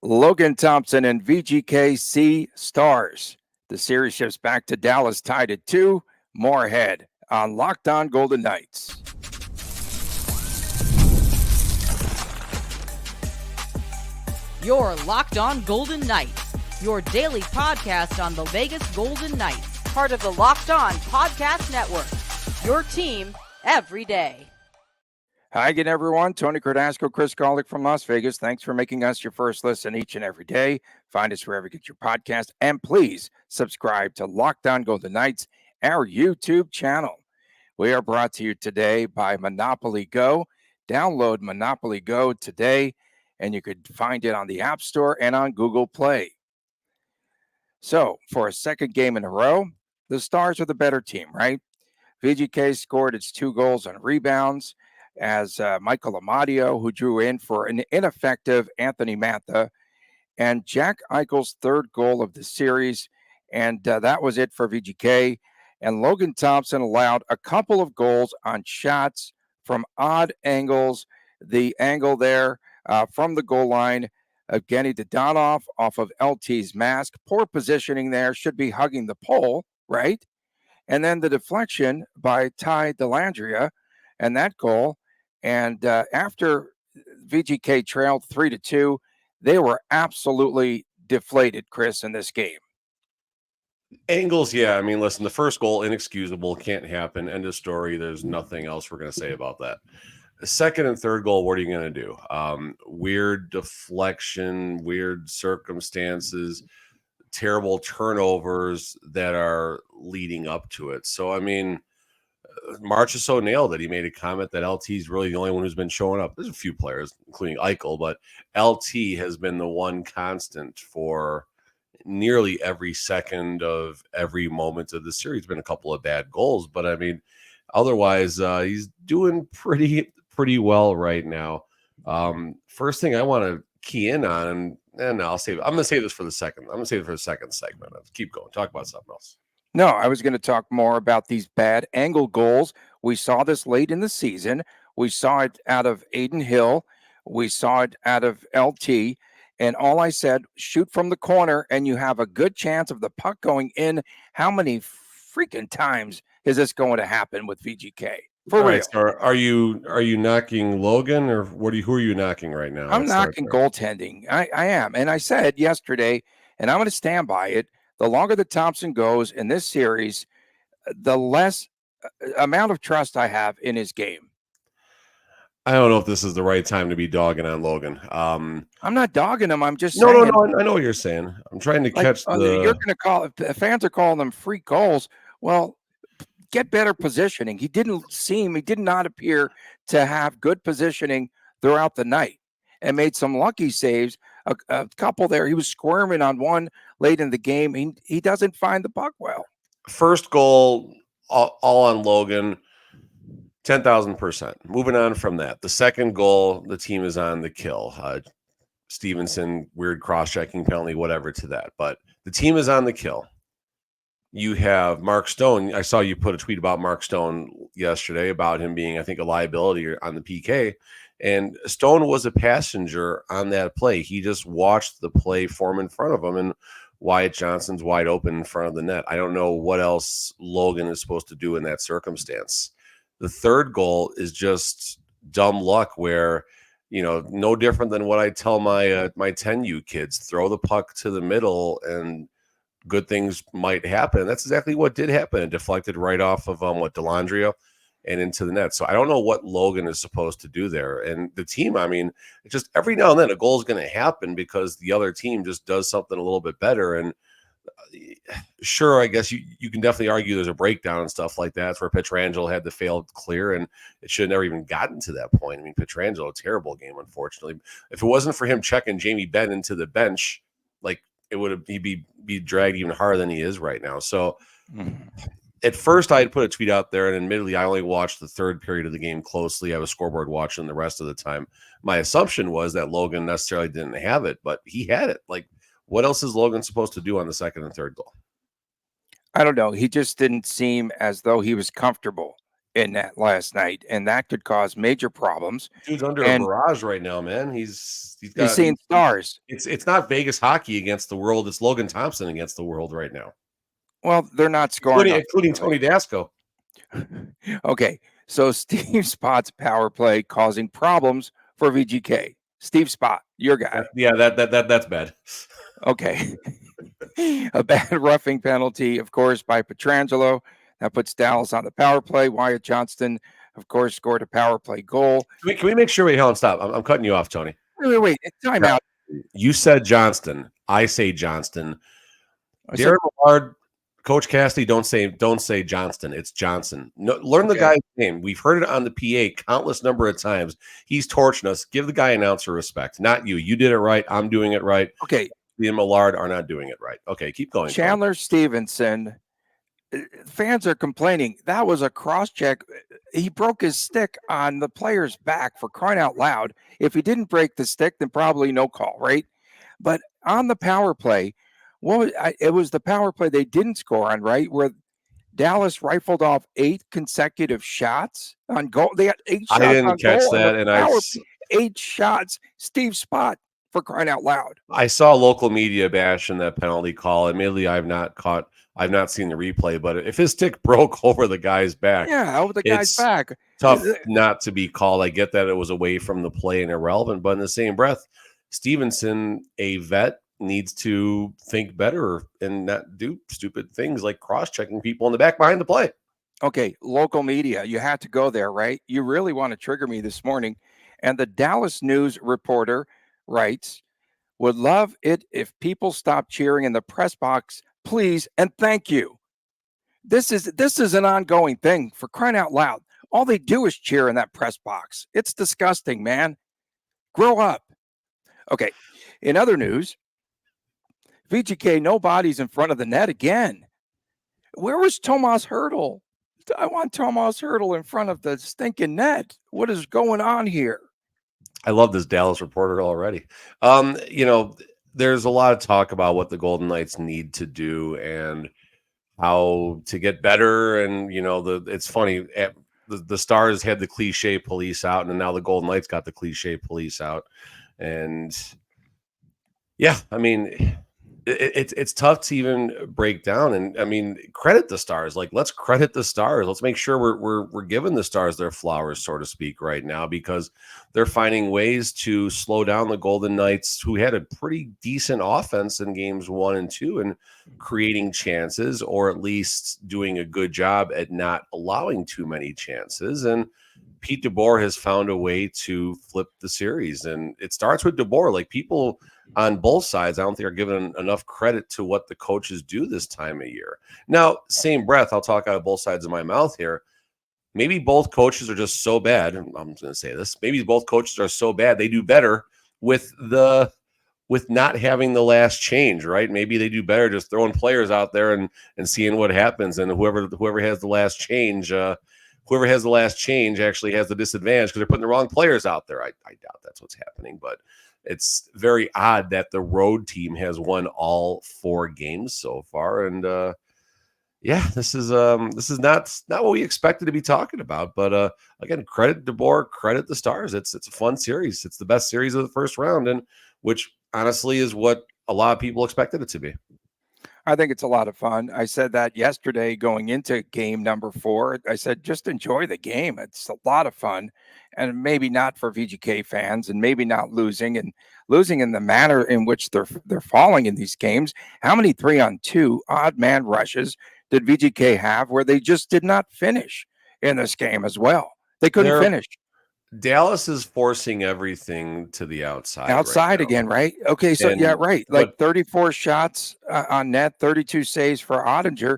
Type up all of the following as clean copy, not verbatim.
Logan Thompson and VGK Stars. The series shifts back to Dallas tied at 2. More ahead on Locked On Golden Knights. You're Locked On Golden Knights, your daily podcast on the Vegas Golden Knights, part of the Locked On Podcast Network, your team every day. Hi again, everyone. Tony Cardasco, Chris Golick from Las Vegas. Thanks for making us your first listen each and every day. Find us wherever you get your podcast. And please subscribe to Locked On Golden Knights, our YouTube channel. We are brought to you today by Monopoly Go. Download Monopoly Go today, and you could find it on the App Store and on Google Play. So, for a second game in a row, the Stars are the better team, right? VGK scored its 2 goals on rebounds, as Michael Amadio, who drew in for an ineffective Anthony Mantha, and Jack Eichel's 3rd goal of the series. And that was it for VGK. And Logan Thompson allowed a couple of goals on shots from odd angles. The angle there from the goal line of Evgeny Dodonov off of LT's mask. Poor positioning there, should be hugging the pole, right? And then the deflection by Ty Dellandrea and that goal. And after VGK trailed 3-2, they were absolutely deflated, Chris, in this game. Angles, yeah. I mean, listen, the first goal, inexcusable, can't happen. End of story. There's nothing else we're going to say about that. The second and third goal, what are you going to do? Weird deflection, weird circumstances, terrible turnovers that are leading up to it. So, I mean, Marchessault nailed it. He made a comment that LT is really the only one who's been showing up. There's a few players, including Eichel, but LT has been the one constant for nearly every second of every moment of the series. Been a couple of bad goals, but I mean, otherwise, he's doing pretty well right now. First thing I want to key in on, and I'll save. I'm going to save this for the second. I'm going to save it for the second segment. Keep going. Talk about something else. No, I was going to talk more about these bad angle goals. We saw this late in the season. We saw it out of Aiden Hill. We saw it out of LT. And all I said, shoot from the corner, and you have a good chance of the puck going in. How many freaking times is this going to happen with VGK? For real. Right, so are you knocking Logan, or who are you knocking right now? I'm knocking goaltending. I am. And I said yesterday, and I'm going to stand by it, the longer that Thompson goes in this series, the less amount of trust I have in his game. I don't know if this is the right time to be dogging on Logan. I'm not dogging him. I'm just saying. No. I know what you're saying. I'm trying to catch the. You're going to call it. Fans are calling them free goals. Well, get better positioning. He did not appear to have good positioning throughout the night, and made some lucky saves. A couple there. He was squirming on one late in the game. He doesn't find the puck well. First goal, all on Logan, 10,000%. Moving on from that. The second goal, the team is on the kill. Stevenson, weird cross-checking penalty, whatever to that. But the team is on the kill. You have Mark Stone. I saw you put a tweet about Mark Stone yesterday about him being, I think, a liability on the PK. And Stone was a passenger on that play. He just watched the play form in front of him, and Wyatt Johnston's wide open in front of the net. I don't know what else Logan is supposed to do in that circumstance. The third goal is just dumb luck where, no different than what I tell my 10U kids, throw the puck to the middle and good things might happen. And that's exactly what did happen. It deflected right off of Dellandrea and into the net. So I don't know what Logan is supposed to do there. And the team, I mean, just every now and then a goal is going to happen because the other team just does something a little bit better. And sure, I guess you can definitely argue there's a breakdown and stuff like that. That's where Pietrangelo had the failed clear, and it should have never even gotten to that point. I mean, Pietrangelo, a terrible game, unfortunately. If it wasn't for him checking Jamie Benn into the bench, he'd be dragged even harder than he is right now. So at first I had put a tweet out there, and admittedly I only watched the third period of the game closely. I was scoreboard watching the rest of the time. My assumption was that Logan necessarily didn't have it, but he had it. What else is Logan supposed to do on the second and third goal? I don't know. He just didn't seem as though he was comfortable in that last night, and that could cause major problems. Dude's under a And barrage right now, man. He's he's got seeing stars. it's not Vegas hockey against the world. It's Logan Thompson against the world right now, Well, they're not scoring, including Tony Dasco. Okay, so Steve Spot's power play causing problems for VGK. Steve Spot, your guy. That's bad. Okay. A bad roughing penalty, of course, by Pietrangelo. That puts Dallas on the power play. Wyatt Johnston, of course, scored a power play goal. Can we make sure we stop? I'm cutting you off, Tony. Wait. Time out. You said Johnston. I say Johnston. Darren Millard, Coach Cassidy, don't say Johnston. It's Johnson. No, learn the guy's name. We've heard it on the PA countless number of times. He's torching us. Give the guy announcer respect. Not you. You did it right. I'm doing it right. Okay. The Millard are not doing it right. Okay, keep going. Chandler Stevenson. Fans are complaining. That was a cross check. He broke his stick on the player's back, for crying out loud. If he didn't break the stick, then probably no call, right? But on the power play, it was the power play they didn't score on, right? Where Dallas rifled off 8 consecutive shots on goal. They had 8 shots. I didn't catch that, and 8 shots. Steve Spot, for crying out loud. I saw local media bashing that penalty call. Admittedly, I've not seen the replay, but if his stick broke over the guy's back, over the guy's back, tough not to be called. I get that it was away from the play and irrelevant, but in the same breath, Stevenson, a vet, needs to think better and not do stupid things like cross-checking people in the back behind the play. Okay, local media, you had to go there, right? You really want to trigger me this morning. And the Dallas News reporter writes, would love it if people stop cheering in the press box, please, and thank you. This is an ongoing thing, for crying out loud. All they do is cheer in that press box. It's disgusting, man. Grow up. Okay, in other news, VGK, no bodies in front of the net again. Where was Tomas Hertl? I want Tomas Hertl in front of the stinking net. What is going on here? I love this Dallas reporter already. There's a lot of talk about what the Golden Knights need to do and how to get better. And, it's funny. The Stars had the cliche police out, and now the Golden Knights got the cliche police out. And yeah, I mean, it's tough to even break down. And I mean, credit the Stars. Like, let's credit the Stars. Let's make sure we're giving the Stars their flowers, so to speak, right now, because they're finding ways to slow down the Golden Knights, who had a pretty decent offense in games 1 and 2 and creating chances, or at least doing a good job at not allowing too many chances. And Pete DeBoer has found a way to flip the series. And it starts with DeBoer. Like, people on both sides, I don't think are given enough credit to what the coaches do this time of year. Now, same breath, I'll talk out of both sides of my mouth here. Maybe both coaches are just so bad. I'm going to say this. Maybe both coaches are so bad they do better with not having the last change, right? Maybe they do better just throwing players out there and seeing what happens. And whoever has the last change, actually has the disadvantage because they're putting the wrong players out there. I doubt that's what's happening, but it's very odd that the road team has won all 4 games so far. And this is not what we expected to be talking about. But again, credit DeBoer, credit the Stars. It's a fun series. It's the best series of the first round, and which honestly is what a lot of people expected it to be. I think it's a lot of fun. I said that yesterday going into game number 4. I said, just enjoy the game. It's a lot of fun. And maybe not for VGK fans, and maybe not losing in the manner in which they're falling in these games. How many 3-on-2 odd man rushes did VGK have where they just did not finish in this game as well? They couldn't finish. Dallas is forcing everything to the outside. Outside again, right? Okay, so right. Like 34 shots on net, 32 saves for Ottinger,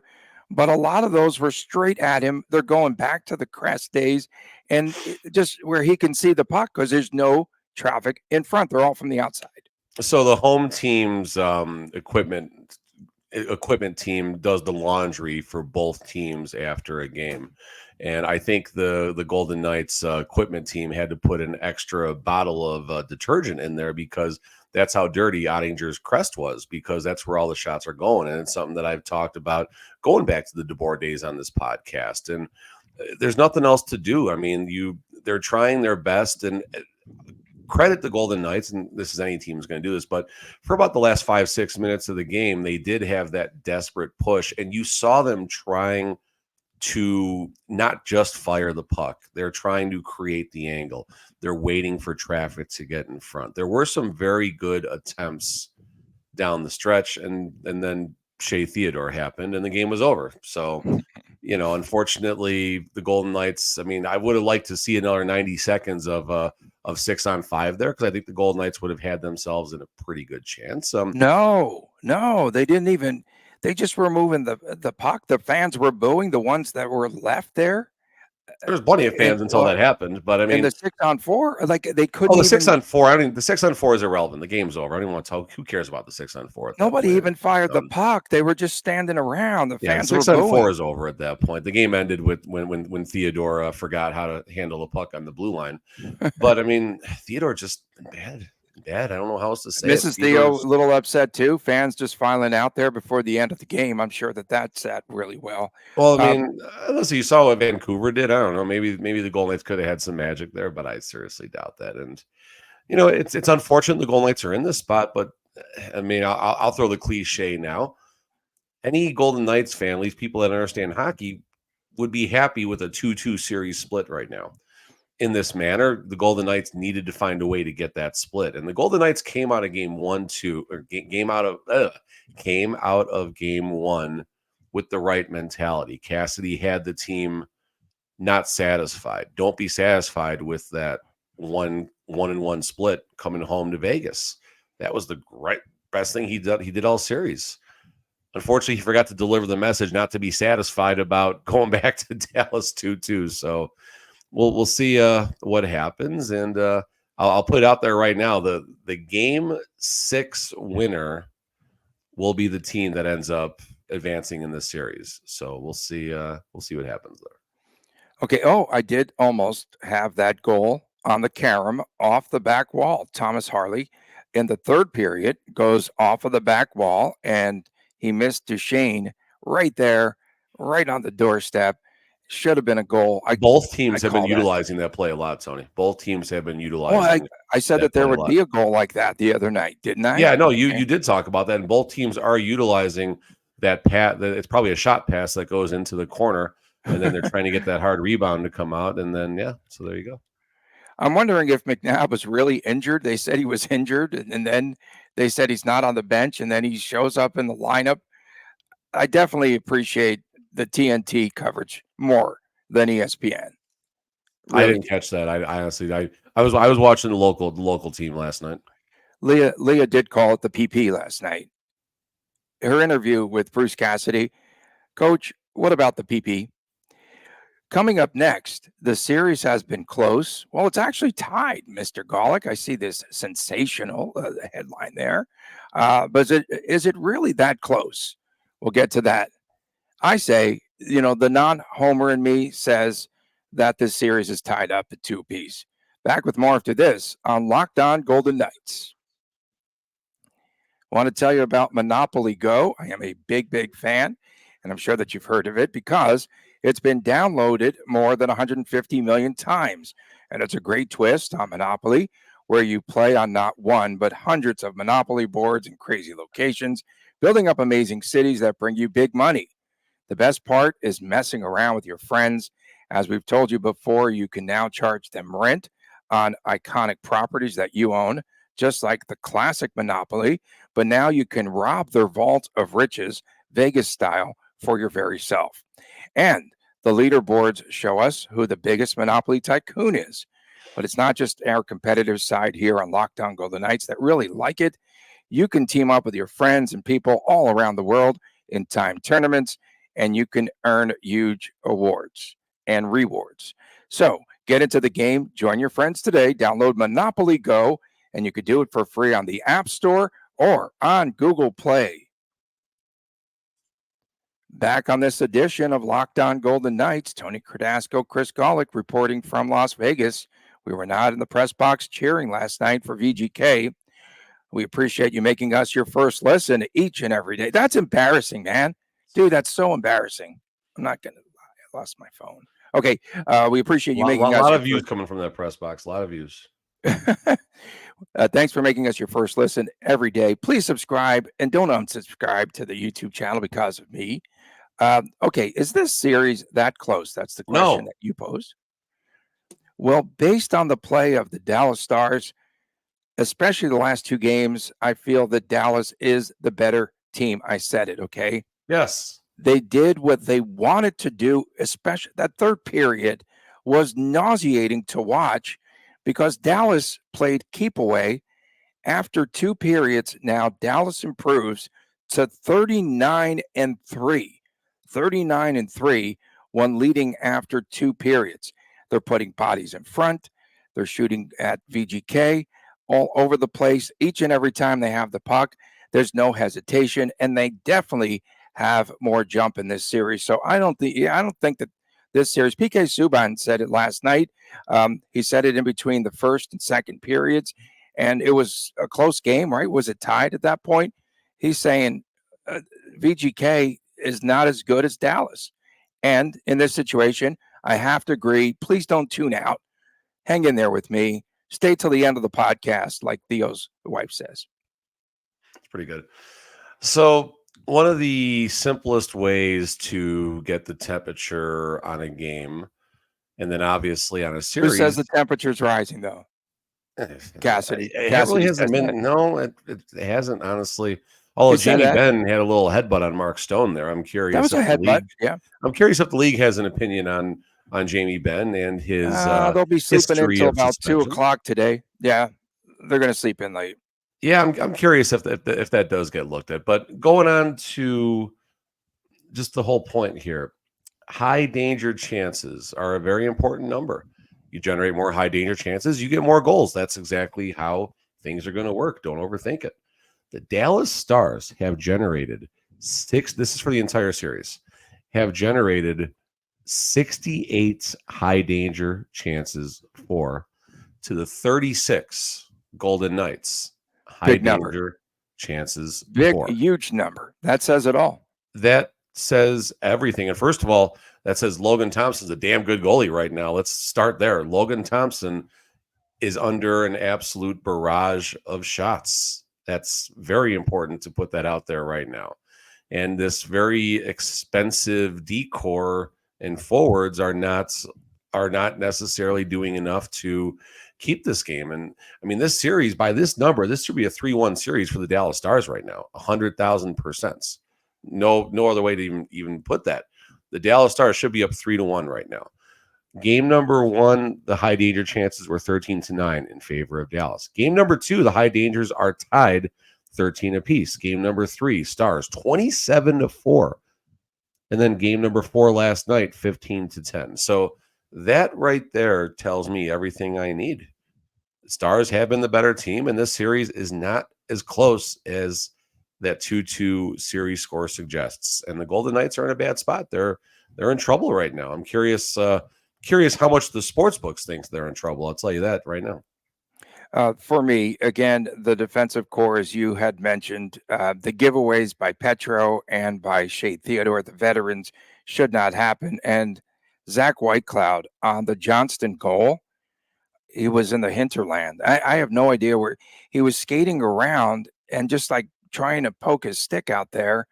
but a lot of those were straight at him. They're going back to the Crest days, and just where he can see the puck because there's no traffic in front. They're all from the outside. So the home team's equipment team does the laundry for both teams after a game. And I think the Golden Knights equipment team had to put an extra bottle of detergent in there because that's how dirty Ottinger's crest was, because that's where all the shots are going. And it's something that I've talked about going back to the DeBoer days on this podcast. And there's nothing else to do. I mean, they're trying their best, and credit the Golden Knights, and this is any team is going to do this, but for about the last 5-6 minutes of the game, they did have that desperate push, and you saw them trying to not just fire the puck. They're trying to create the angle. They're waiting for traffic to get in front. There were some very good attempts down the stretch, and then Shea Theodore happened, and the game was over. So, unfortunately, the Golden Knights. I mean, I would have liked to see another 90 seconds of 6-on-5 there, because I think the Golden Knights would have had themselves in a pretty good chance. No, they didn't even. They just were moving the puck. The fans were booing the ones that were left there. There's plenty of fans until that happened, but I mean, the 6-on-4, like they couldn't. the even, 6-on-4. I mean, the 6-on-4 is irrelevant. The game's over. I don't even want to talk. Who cares about the 6-on-4? Nobody even fired the puck. They were just standing around. The fans were booing. 6-on-4 is over at that point. The game ended with when Theodore forgot how to handle the puck on the blue line. But I mean, Theodore just bad. I don't know how else to say it. Mrs. Theo a little upset too. Fans just filing out there before the end of the game. I'm sure that sat really well. Well, I mean, listen, you saw what Vancouver did. I don't know. Maybe the Golden Knights could have had some magic there, but I seriously doubt that. And it's unfortunate the Golden Knights are in this spot, but I mean, I'll throw the cliche now. Any Golden Knights fan, at least people that understand hockey, would be happy with a 2-2 series split right now. In this manner, the Golden Knights needed to find a way to get that split, and the Golden Knights came out of game 1-2, or came out of game 1 with the right mentality. Cassidy had the team not satisfied. Don't be satisfied with that 1-1 split coming home to Vegas. That was the best thing he did all series. Unfortunately, he forgot to deliver the message not to be satisfied about going back to Dallas 2-2. So we'll see what happens, and I'll put it out there right now. The game 6 winner will be the team that ends up advancing in this series. So we'll see what happens there. Okay. Oh, I did almost have that goal on the carom off the back wall. Thomas Harley in the third period goes off of the back wall, and he missed Duchesne right there, right on the doorstep. Should have been a goal. Both teams have been utilizing that play a lot, Tony. Both teams have been utilizing. Well, I said that there would be a goal like that the other night, didn't I? Yeah, no, you did talk about that, and both teams are utilizing that pass. It's probably a shot pass that goes into the corner, and then they're trying to get that hard rebound to come out, and then so there you go. I'm wondering if McNabb was really injured. They said he was injured, and then they said he's not on the bench, and then he shows up in the lineup. I definitely appreciate the TNT coverage more than ESPN. Really. I didn't catch that. I honestly, I was watching the local team last night. Leah did call it the PP last night. Her interview with Bruce Cassidy. Coach, what about the PP? Coming up next, the series has been close. Well, it's actually tied, Mr. Golick. I see this sensational headline there. But is it really that close? We'll get to that. I say, the non-homer in me says that this series is tied up at 2-2. Back with more after this on Locked On Golden Knights. I want to tell you about Monopoly Go. I am a big fan, and I'm sure that you've heard of it because it's been downloaded more than 150 million times. And it's a great twist on Monopoly, where you play on not one, but hundreds of Monopoly boards in crazy locations, building up amazing cities that bring you big money. The best part is messing around with your friends. As we've told you before, you can now charge them rent on iconic properties that you own, just like the classic Monopoly. But now you can rob their vault of riches, Vegas style, for your very self. And the leaderboards show us who the biggest Monopoly tycoon is. But it's not just our competitive side here on Locked On Golden Knights that really like it. You can team up with your friends and people all around the world in timed tournaments, and you can earn huge awards and rewards. So get into the game, join your friends today, download Monopoly Go, and you can do it for free on the App Store or on Google Play. Back on this edition of Locked On Golden Knights, Tony Cardasco, Chris Golick reporting from Las Vegas. We were not in the press box cheering last night for VGK. We appreciate you making us your first listen each and every day. That's embarrassing, man. Dude, that's so embarrassing. I'm not going to lie. I lost my phone. Okay, we appreciate you A making us lot your of views coming from that press box. A lot of views. Thanks for making us your first listen every day. Please subscribe and don't unsubscribe to the YouTube channel because of me. Okay, is this series that close? That's the question No. that you posed. Well, based on the play of the Dallas Stars, especially the last two games, I feel that Dallas is the better team. I said it, okay? Yes. They did what they wanted to do, especially that third period was nauseating to watch because Dallas played keep away. After two periods, now Dallas improves to 39-3. 39-3 when leading after two periods. They're putting bodies in front. They're shooting at VGK all over the place. Each and every time they have the puck, there's no hesitation, and they definitely have more jump in this series. So I don't think that this series. PK Subban said it last night. He said it in between the first and second periods, and it was a close game, right? Was it tied at that point? He's saying VGK is not as good as Dallas. And in this situation, I have to agree. Please don't tune out. Hang in there with me. Stay till the end of the podcast, like Theo's wife says. It's pretty good. So one of the simplest ways to get the temperature on a game, and then obviously on a series. Who says the temperature's rising, though? Cassidy. It Cassidy really hasn't been. that. No, it hasn't, honestly. Although Jamie Benn had a little headbutt on Mark Stone there. I'm curious. That was a headbutt, yeah. I'm curious if the league has an opinion on Jamie Benn and his they'll be sleeping in until about 2 o'clock today. Yeah, they're going to sleep in late. Yeah, I'm curious if that does get looked at. But going on to just the whole point here, high danger chances are a very important number. You generate more high danger chances, you get more goals. That's exactly how things are going to work. Don't overthink it. The Dallas Stars have generated this is for the entire series, have generated 68 high danger chances to the 36 Golden Knights. High danger chances. Huge number. That says it all. That says everything. And first of all, that says Logan Thompson's a damn good goalie right now. Let's start there. Logan Thompson is under an absolute barrage of shots. That's very important to put that out there right now. And this very expensive decor and forwards are not necessarily doing enough to keep this game. And I mean, this series, by this number, this should be a 3-1 series for the Dallas Stars right now. 100,000%. No other way to even put that. The Dallas Stars should be up 3-1 right now. Game number 1, the high danger chances were 13-9 in favor of Dallas. Game number 2, the high dangers are tied 13 apiece. Game number 3, Stars 27-4. And then game number 4 last night, 15-10. So that right there tells me everything I need. The Stars have been the better team, and this series is not as close as that 2-2 series score suggests. And the Golden Knights are in a bad spot. They're in trouble right now. I'm curious how much the sports books thinks they're in trouble. I'll tell you that right now. For me, again, the defensive core, as you had mentioned, the giveaways by Petro and by Shea Theodore, the veterans, should not happen. And Zach Whitecloud on the Johnston goal, he was in the hinterland. I have no idea where he was skating around and just like trying to poke his stick out there.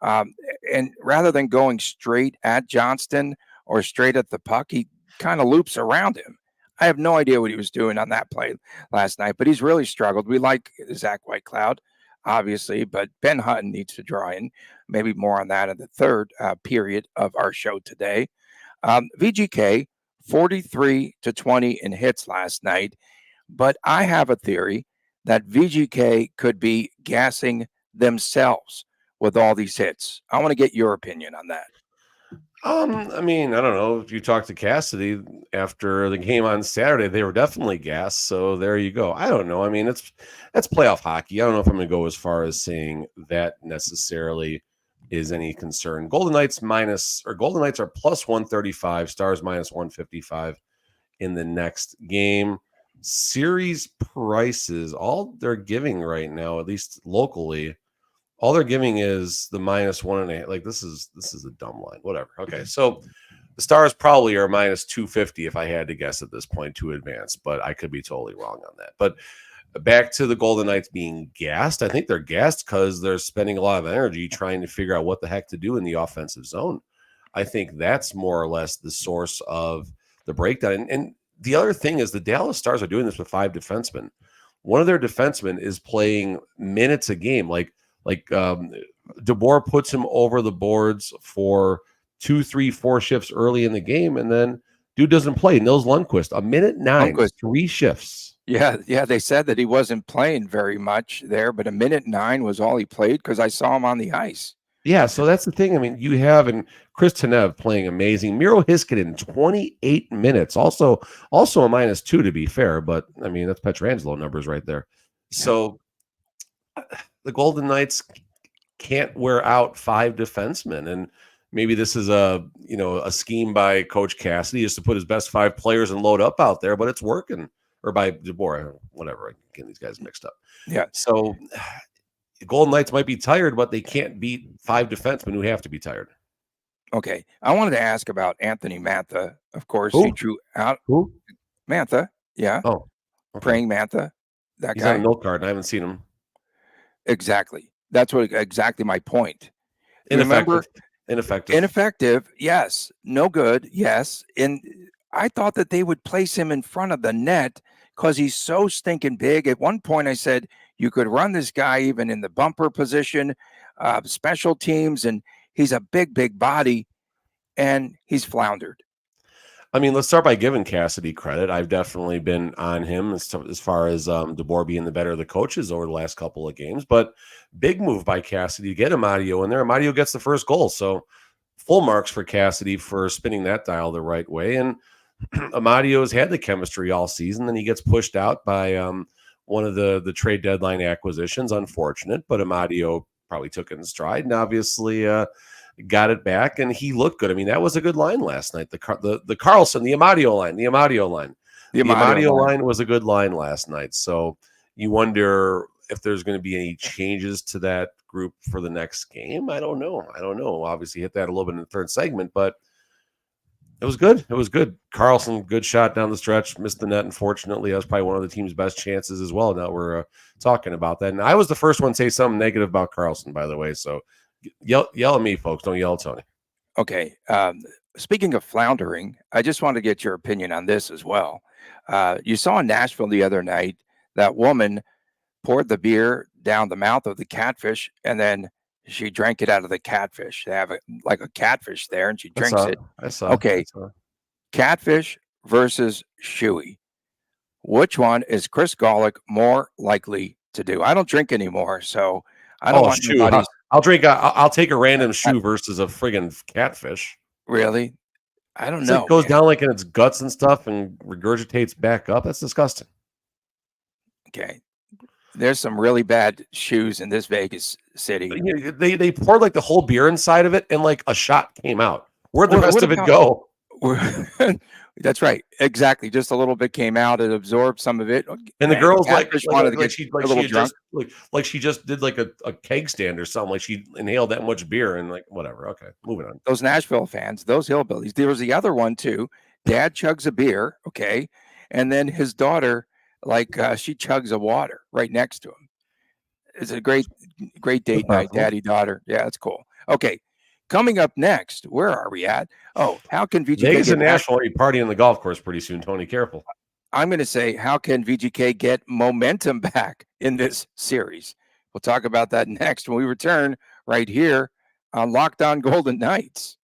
And rather than going straight at Johnston or straight at the puck, he kind of loops around him. I have no idea what he was doing on that play last night, but he's really struggled. We like Zach Whitecloud, obviously, but Ben Hutton needs to draw in. Maybe more on that in the third period of our show today. VGK, 43-20 in hits last night, but I have a theory that VGK could be gassing themselves with all these hits. I want to get your opinion on that. I mean, I don't know. If you talk to Cassidy after the game on Saturday, they were definitely gassed. So there you go. I don't know. I mean, that's playoff hockey. I don't know if I'm going to go as far as saying that necessarily is any concern. Golden Knights are plus 135, Stars minus 155 in the next game. Series prices, all they're giving right now, at least locally, all they're giving is the minus 1.5. Like this is a dumb line. Whatever. Okay, so The Stars probably are minus 250 if I had to guess at this point to advance, but I could be totally wrong on that. But back to the Golden Knights being gassed. I think they're gassed because they're spending a lot of energy trying to figure out what the heck to do in the offensive zone. I think that's more or less the source of the breakdown. And the other thing is the Dallas Stars are doing this with 5 defensemen. One of their defensemen is playing minutes a game. Like DeBoer puts him over the boards for 2, 3, 4 shifts early in the game, and then dude doesn't play. Nils Lundqvist, a minute 9, 3 shifts. Yeah, they said that he wasn't playing very much there, but a minute 9 was all he played because I saw him on the ice. Yeah, so that's the thing. I mean, you have Chris Tanev playing amazing. Miro Heiskanen, 28 minutes. Also a -2 to be fair, but I mean that's Pietrangelo numbers right there. So the Golden Knights can't wear out 5 defensemen, and maybe this is a scheme by Coach Cassidy just to put his best 5 players and load up out there, but it's working. Or by DeBoer, whatever. I'm getting these guys mixed up. Yeah. So the Golden Knights might be tired, but they can't beat 5 defensemen who have to be tired. Okay. I wanted to ask about Anthony Mantha. Of course, Who? he drew out. Who? Mantha. Yeah. Oh, okay. Praying Mantha. That He's guy. on a note card, and I haven't seen him. Exactly. That's exactly my point. Ineffective. Yes. No good. Yes. And I thought that they would place him in front of the net because he's so stinking big. At one point, I said you could run this guy even in the bumper position, special teams, and he's a big body, and he's floundered. I mean, let's start by giving Cassidy credit. I've definitely been on him as far as DeBoer being the better of the coaches over the last couple of games. But big move by Cassidy to get Amadio in there. Amadio gets the first goal. So full marks for Cassidy for spinning that dial the right way. And Amadio's had the chemistry all season. Then he gets pushed out by one of the trade deadline acquisitions. Unfortunate, but Amadio probably took it in stride and obviously got it back, and he looked good. I mean, that was a good line last night. The Carlson, the Amadio line. The Amadio line was a good line last night. So you wonder if there's going to be any changes to that group for the next game. I don't know. Obviously hit that a little bit in the third segment, but it was good. Carlson, good shot down the stretch, missed the net. Unfortunately, that was probably one of the team's best chances as well. Now we're talking about that. And I was the first one to say something negative about Carlson, by the way. So yell at me, folks. Don't yell at Tony. Okay. Speaking of floundering, I just want to get your opinion on this as well. You saw in Nashville the other night, that woman poured the beer down the mouth of the catfish, and then she drank it out of the catfish. They have a catfish there, and she drinks it. I saw. Okay. Catfish versus Shuey. Which one is Chris Golick more likely to do? I don't drink anymore, so I don't want anybody's... I'll take a random shoe versus a friggin' catfish. Really? I don't know. It goes down like in its guts and stuff and regurgitates back up. That's disgusting. Okay. There's some really bad shoes in this Vegas city. They poured like the whole beer inside of it, and like a shot came out. Where'd the rest of it go? That's right. Exactly. Just a little bit came out. It absorbed some of it. And the girls she just did like a keg stand or something. Like she inhaled that much beer and like whatever. Okay, moving on. Those Nashville fans, those hillbillies. There was the other one too. Dad chugs a beer, okay, and then his daughter, she chugs a water right next to him. It's a great date night, daddy daughter. Yeah, that's cool. Okay. Coming up next, where are we at? Oh, how can VGK Vegas and Nashville party on the golf course pretty soon, Tony? Careful. I'm going to say, how can VGK get momentum back in this series? We'll talk about that next when we return right here on Locked On Golden Knights.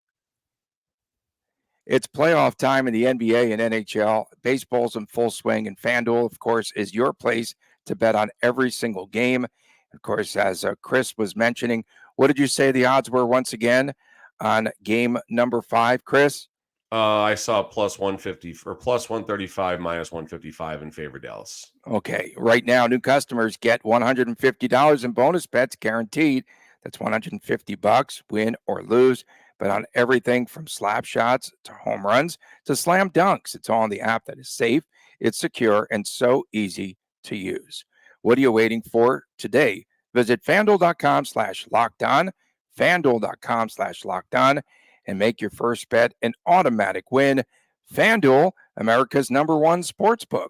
It's playoff time in the NBA and NHL. Baseball's in full swing, and FanDuel, of course, is your place to bet on every single game. Of course, as Chris was mentioning, what did you say the odds were once again on game number 5, Chris? I saw plus 150 or plus 135 minus 155 in favor of Dallas. Okay. Right now, new customers get $150 in bonus bets guaranteed. That's $150, win or lose. But on everything from slap shots to home runs to slam dunks, it's all on the app that is safe, it's secure, and so easy to use. What are you waiting for today? Visit FanDuel.com/lockedon, FanDuel.com/lockedon, and make your first bet an automatic win. FanDuel, America's #1 sportsbook.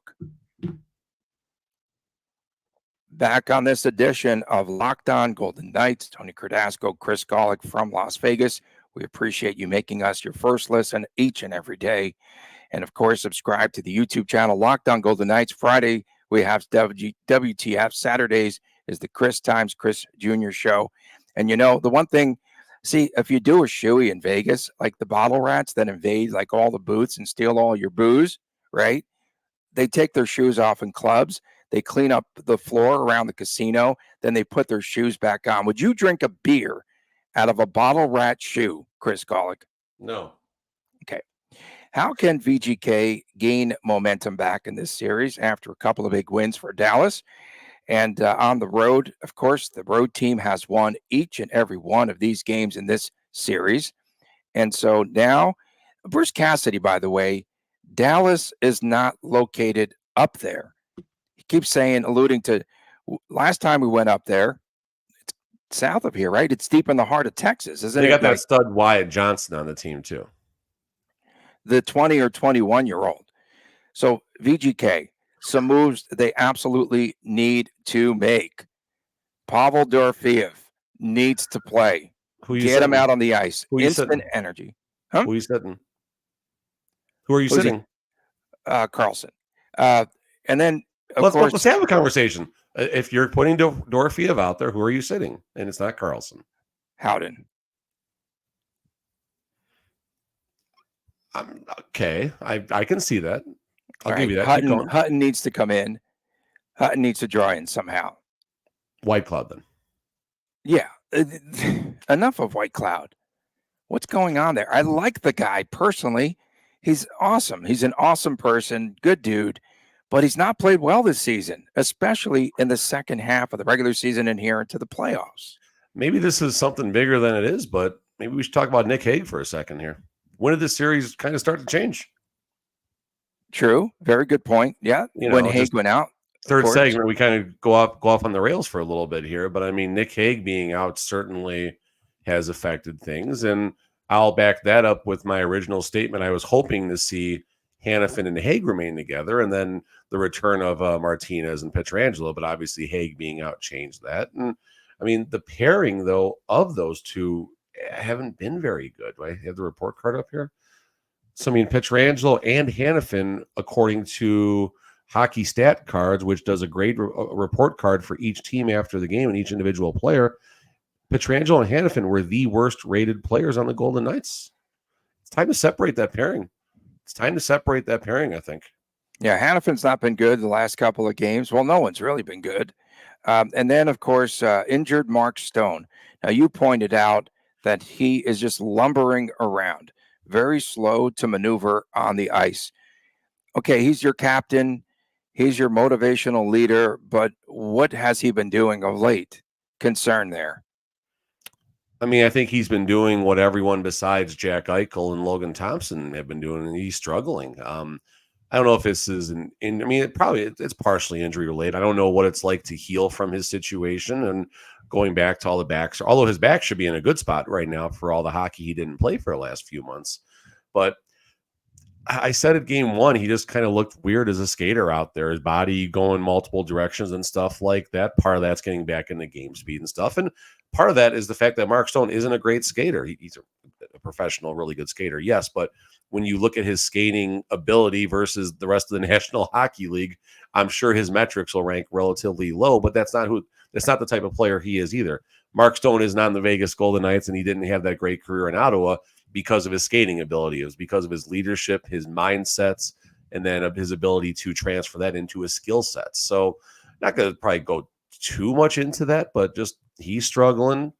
Back on this edition of Locked On Golden Knights, Tony Cardasco, Chris Golick from Las Vegas. We appreciate you making us your first listen each and every day. And of course, subscribe to the YouTube channel Locked On Golden Knights. Friday, we have WTF. Saturdays is the Chris Times Chris Jr. show. And the one thing, see, if you do a shoey in Vegas, like the bottle rats that invade like all the booths and steal all your booze, right? They take their shoes off in clubs. They clean up the floor around the casino. Then they put their shoes back on. Would you drink a beer out of a bottle rat shoe, Chris Golick? No. Okay. How can VGK gain momentum back in this series after a couple of big wins for Dallas? And on the road, of course, the road team has won each and every one of these games in this series. And so now, Bruce Cassidy, by the way, Dallas is not located up there. He keeps saying, alluding to last time we went up there, it's south of here, right? It's deep in the heart of Texas, isn't it? They got that stud Wyatt Johnston on the team, too. The 20 or 21-year-old. So VGK, some moves they absolutely need to make. Pavel Dorofeev needs to play. Get him out on the ice. Instant energy. Huh? Who are you sitting? Who are you sitting? Carlson. And then, of course, let's have a conversation. If you're putting Dorofeev out there, who are you sitting? And it's not Carlson. Howden. Okay, I can see that. I'll give you that. Hutton needs to come in. Hutton needs to draw in somehow. White Cloud, then. Yeah. Enough of White Cloud. What's going on there? I like the guy personally. He's awesome. He's an awesome person, good dude, but he's not played well this season, especially in the second half of the regular season and here into the playoffs. Maybe this is something bigger than it is, but maybe we should talk about Nick Hague for a second here. When did this series kind of start to change? True. Very good point. Yeah. When Hague went out. Third segment, we kind of go off on the rails for a little bit here. But, I mean, Nick Hague being out certainly has affected things. And I'll back that up with my original statement. I was hoping to see Hanifin and Hague remain together, and then the return of Martinez and Pietrangelo. But obviously Hague being out changed that. And, I mean, the pairing, though, of those two haven't been very good. Do I have the report card up here? So, I mean, Pietrangelo and Hanifin, according to Hockey Stat Cards, which does a great report card for each team after the game and each individual player, Pietrangelo and Hanifin were the worst rated players on the Golden Knights. It's time to separate that pairing. I think. Yeah, Hannifin's not been good the last couple of games. Well, no one's really been good. And then, of course, injured Mark Stone. Now, you pointed out that he is just lumbering around, very slow to maneuver on the ice. Okay, he's your captain. He's your motivational leader, but what has he been doing of late? Concern there. I mean, I think he's been doing what everyone besides Jack Eichel and Logan Thompson have been doing, and he's struggling. I don't know if this is it's partially injury related. I don't know what it's like to heal from his situation and going back to all the backs, although his back should be in a good spot right now for all the hockey he didn't play for the last few months. But I said at game one, he just kind of looked weird as a skater out there, his body going multiple directions and stuff like that. Part of that's getting back into game speed and stuff. And part of that is the fact that Mark Stone isn't a great skater. He's a professional, really good skater, yes. But when you look at his skating ability versus the rest of the National Hockey League, I'm sure his metrics will rank relatively low, but that's not the type of player he is either. Mark Stone is not in the Vegas Golden Knights, and he didn't have that great career in Ottawa because of his skating ability. It was because of his leadership, his mindsets, and then of his ability to transfer that into his skill sets. So not going to probably go too much into that, but just he's struggling.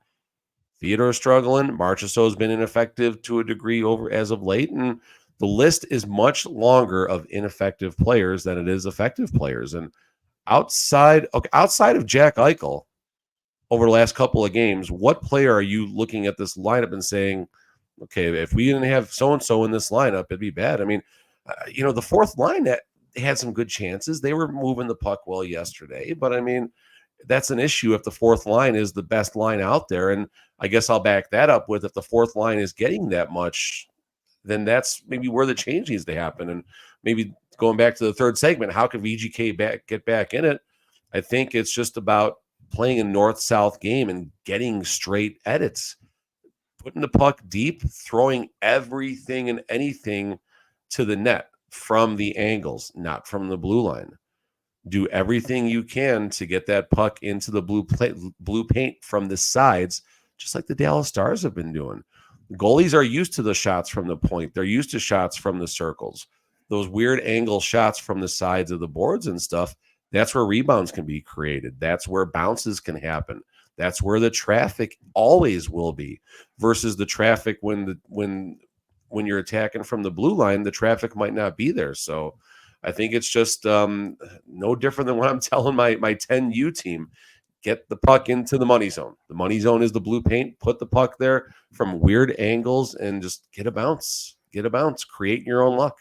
Theodore's struggling. Marchessault's been ineffective to a degree as of late, and the list is much longer of ineffective players than it is effective players. And outside of Jack Eichel, over the last couple of games, what player are you looking at this lineup and saying, okay, if we didn't have so-and-so in this lineup, it'd be bad? I mean, the fourth line that had some good chances. They were moving the puck well yesterday, but I mean, that's an issue if the fourth line is the best line out there. And I guess I'll back that up with, if the fourth line is getting that much, then that's maybe where the change needs to happen. And maybe going back to the third segment, how can VGK get back in it? I think it's just about playing a north-south game and getting straight edits, putting the puck deep, throwing everything and anything to the net from the angles, not from the blue line. Do everything you can to get that puck into the blue paint from the sides, just like the Dallas Stars have been doing. Goalies are used to the shots from the point. They're used to shots from the circles. Those weird angle shots from the sides of the boards and stuff, that's where rebounds can be created. That's where bounces can happen. That's where the traffic always will be, versus the traffic when you're attacking from the blue line, the traffic might not be there. So I think it's just no different than what I'm telling my 10U team. Get the puck into the money zone. The money zone is the blue paint. Put the puck there from weird angles and just get a bounce. Get a bounce. Create your own luck.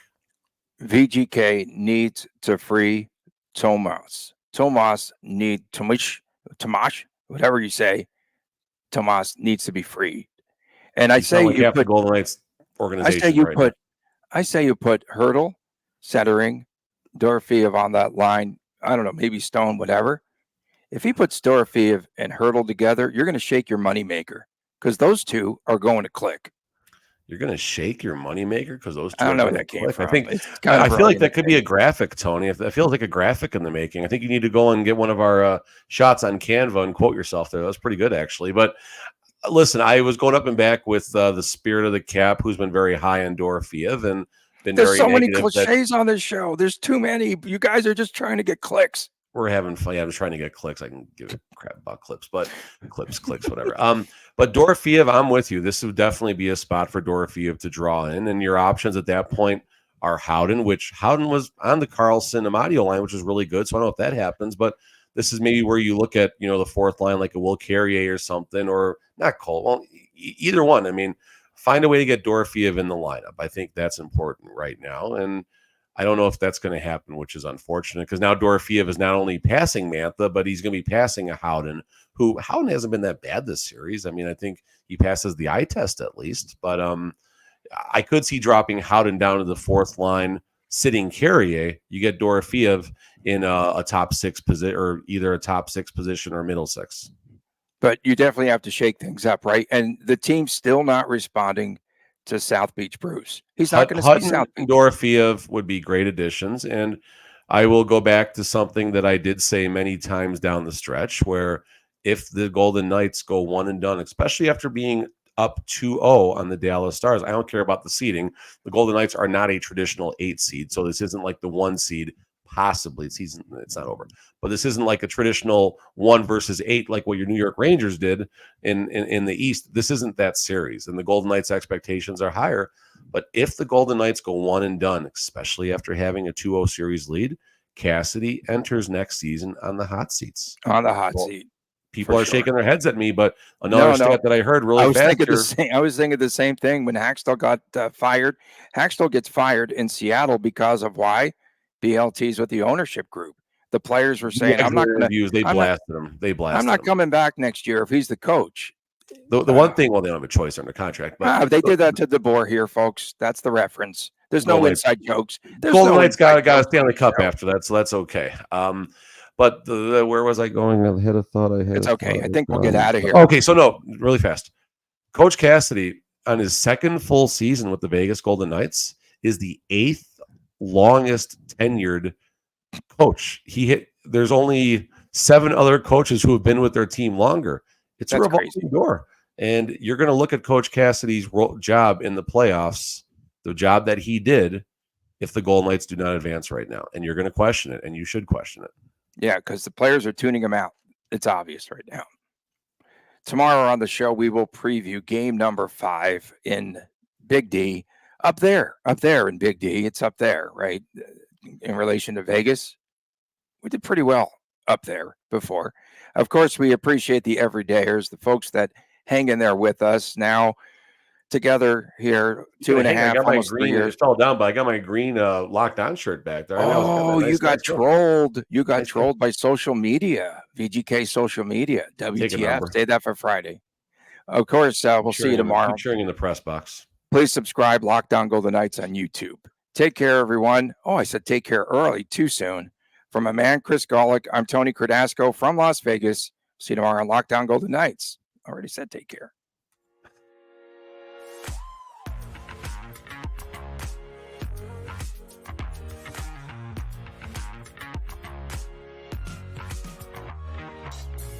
VGK needs to free Tomas. Tomas whatever you say. Tomas needs to be freed. And I say you put Golden Knights organization. I say you put Hurdle, Centering, Dorofeev on that line. I don't know, maybe Stone, whatever. If he puts Dorofeev and Hurdle together, you're going to shake your moneymaker, because those two are going to click. You're going to shake your moneymaker because those two. I don't know where that came from. I feel like that could be a graphic, Tony. It feels like a graphic in the making. I think you need to go and get one of our shots on Canva and quote yourself there. That's pretty good, actually. But listen, I was going up and back with the spirit of the cap, who's been very high on Dorofeev and been There's very so many negative cliches on this show. There's too many. You guys are just trying to get clicks. We're having fun. Yeah, I'm just trying to get clicks. I can give a crap about clips, but clicks, whatever. But Dorofeev, I'm with you. This would definitely be a spot for Dorofeev to draw in, and your options at that point are Howden, which Howden was on the Carlson Amadio line, which is really good. So I don't know if that happens, but this is maybe where you look at, the fourth line, like a Will Carrier or something, or not Cole. Well, either one. I mean, find a way to get Dorofeev in the lineup. I think that's important right now, and I don't know if that's going to happen, which is unfortunate, because now Dorofeev is not only passing Mantha, but he's going to be passing a Howden, who Howden hasn't been that bad this series. I mean, I think he passes the eye test at least, but I could see dropping Howden down to the fourth line, sitting Carrier. You get Dorofeev in a top six position, or either a top six position or middle six. But you definitely have to shake things up, right? And the team's still not responding to South Beach Bruce. He's not going to see South Beach. Dorofeev would be great additions. And I will go back to something that I did say many times down the stretch, where if the Golden Knights go one and done, especially after being up 2-0 on the Dallas Stars, I don't care about the seeding. The Golden Knights are not a traditional 8 seed. So this isn't like the 1 seed. Possibly season, it's not over, but this isn't like a traditional 1 versus 8 like what your New York Rangers did in the East. This isn't that series, and the Golden Knights' expectations are higher. But if the Golden Knights go one and done, especially after having a 2-0 series lead, Cassidy enters next season on the hot seats. On the hot seat. People are shaking their heads at me, but another stat that I heard really fast. I was thinking the same thing when Hackstall got fired. Hackstall gets fired in Seattle because of why? BLTs with the ownership group. The players were saying, "I'm not going to." They blasted him. I'm not coming back next year if he's the coach. The one thing, well, they don't have a choice under contract, but they did that to DeBoer here, folks. That's the reference. There's no inside jokes. Golden Knights got a Stanley Cup after that, so that's okay. But where was I going? I had a thought. It's okay. I think we'll get out of here. Okay, so no, really fast. Coach Cassidy, on his second full season with the Vegas Golden Knights, is the 8th longest tenured coach. There's only 7 other coaches who have been with their team longer. It's a revolving door. And you're going to look at Coach Cassidy's job in the playoffs, the job that he did, if the Golden Knights do not advance right now. And you're going to question it, and you should question it. Yeah, because the players are tuning him out. It's obvious right now. Tomorrow on the show, we will preview game number 5 in Big D. Up there in Big D. It's up there, right? In relation to Vegas, we did pretty well up there before. Of course, we appreciate the everydayers, the folks that hang in there with us. Now, together here, two and a half, I got my almost 3 green. years. It fell down, but I got my green Locked On shirt back there. Oh, you got trolled. You got Nice trolled by social media, VGK social media, WTF. Say that for Friday. Of course, we'll see you tomorrow. Keep cheering in the press box. Please subscribe, Lockdown Golden Knights on YouTube. Take care, everyone. Oh, I said take care early, too soon. From a man, Chris Golick, I'm Tony Cardasco from Las Vegas. See you tomorrow on Lockdown Golden Knights. Already said take care.